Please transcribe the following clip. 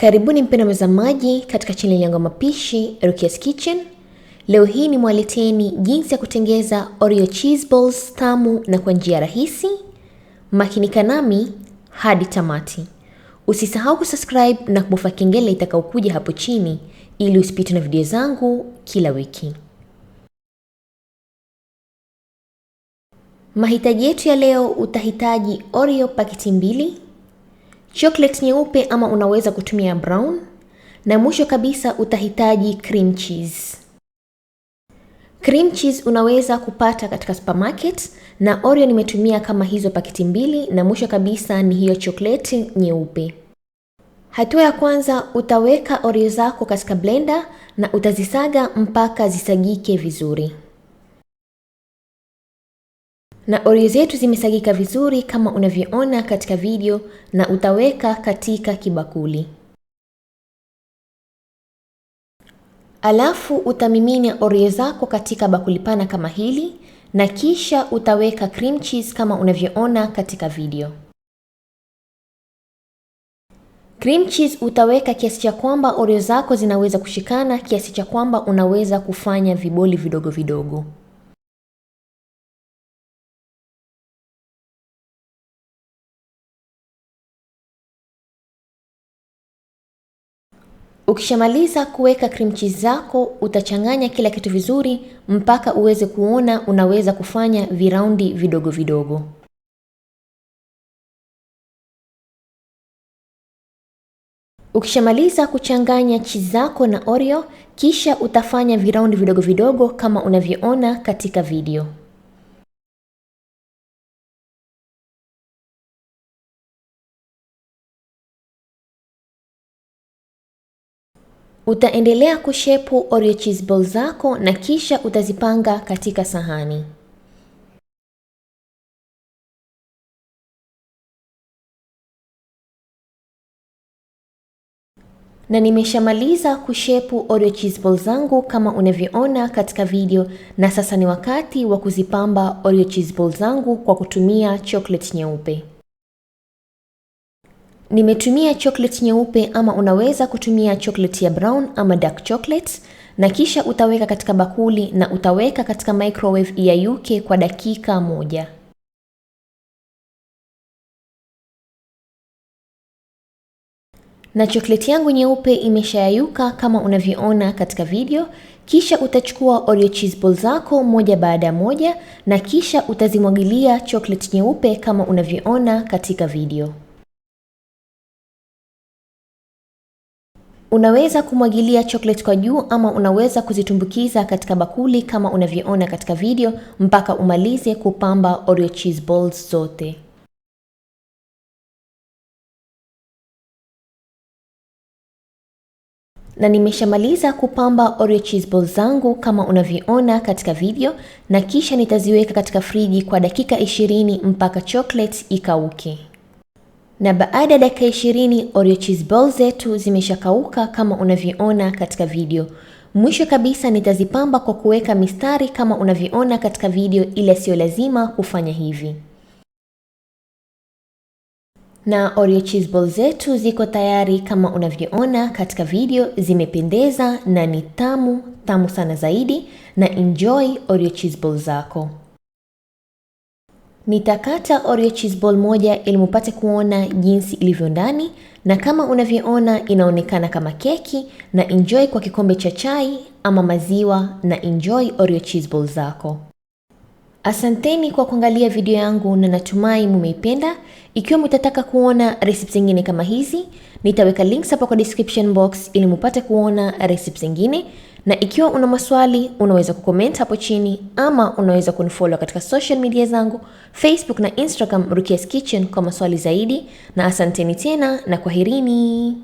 Karibuni mpendwa mtazamaji katika channel yangu ya mapishi Rukias Kitchen. Leo hii ni mwaleteni jinsi ya kutengeza Oreo cheese balls tamu na kwa njia rahisi. Makinika nami hadi tamati. Usisahau kusubscribe na kubofya kengele itakayokuja hapo chini ili usipitwe na video zangu kila wiki. Mahitaji yetu ya leo, utahitaji Oreo paketi 2, chocolate nyeupe ama unaweza kutumia brown, na mwisho kabisa utahitaji cream cheese. Cream cheese unaweza kupata katika supermarket, na Oreo nimetumia kama hizo paketi 2, na mwisho kabisa ni hiyo chocolate nyeupe. Hatua ya kwanza, utaweka Oreo zako katika blender na utazisaga mpaka zisagike vizuri. Na Oreo zetu zimesagika vizuri kama unavyoona katika video, na utaweka katika kibakuli. Alafu utamimina Oreo zako katika bakuli pana kama hili, na kisha utaweka cream cheese kama unavyoona katika video. Cream cheese utaweka kiasi cha kwamba Oreo zako zinaweza kushikana, kiasi cha kwamba unaweza kufanya viboli vidogo vidogo. Ukishamaliza kuweka cream cheese zako, utachanganya kila kitu vizuri mpaka uweze kuona unaweza kufanya viraundi vidogo vidogo. Ukishamaliza kuchanganya cheese zako na Oreo, kisha utafanya viraundi vidogo vidogo kama unavyoona katika video. Utaendelea kushepu Oreo cheese balls zako na kisha utazipanga katika sahani. Na nimeshamaliza kushepu Oreo cheese balls zangu kama unavyoona katika video, na sasa ni wakati wa kuzipamba Oreo cheese balls zangu kwa kutumia chocolate nyeupe. Nimetumia chocolate nyeupe ama unaweza kutumia chocolate ya brown ama dark chocolate, na kisha utaweka katika bakuli na utaweka katika microwave iyayuke kwa dakika 1. Na chocolate yangu nyeupe imeshayayuka kama unavyoona katika video. Kisha utachukua Oreo cheese balls zako moja baada ya moja, na kisha utazimwagilia chocolate nyeupe kama unavyoona katika video. Unaweza kumwagilia chocolate kwa juu ama unaweza kuzitumbukiza katika bakuli kama unavyoona katika video mpaka umalize kupamba Oreo cheese balls zote. Na nimeshamaliza kupamba Oreo cheese balls zangu kama unavyoona katika video, na kisha nitaziweka katika friji kwa dakika 20 mpaka chocolate ikauke. Na baada ya dakika 20 Oreo cheese balls zetu zimeshakauka kama unavyoona katika video. Mwisho kabisa nitazipamba kwa kuweka mistari kama unavyoona katika video, ila sio lazima kufanya hivi. Na Oreo cheese balls zetu ziko tayari kama unavyoona katika video, zimependeza na ni tamu sana zaidi, na enjoy Oreo cheese balls zako. Nitakata Oreo cheese ball moja ili mpate kuona jinsi ilivyo ndani, na kama unavyoona inaonekana kama keki, na enjoy kwa kikombe cha chai ama maziwa, na enjoy Oreo cheese ball zako. Asanteni kwa kuangalia video yangu na natumai mumeipenda. Ikiwa mtataka kuona recipes zingine kama hizi, nitaweka links hapo kwa description box ili mpate kuona recipes zingine. Na ikiwa una maswali, unaweza kucomment hapo chini ama unaweza kunifollow katika social media zangu Facebook na Instagram Rukias Kitchen kwa maswali zaidi. Na asanteni tena na kwaherini.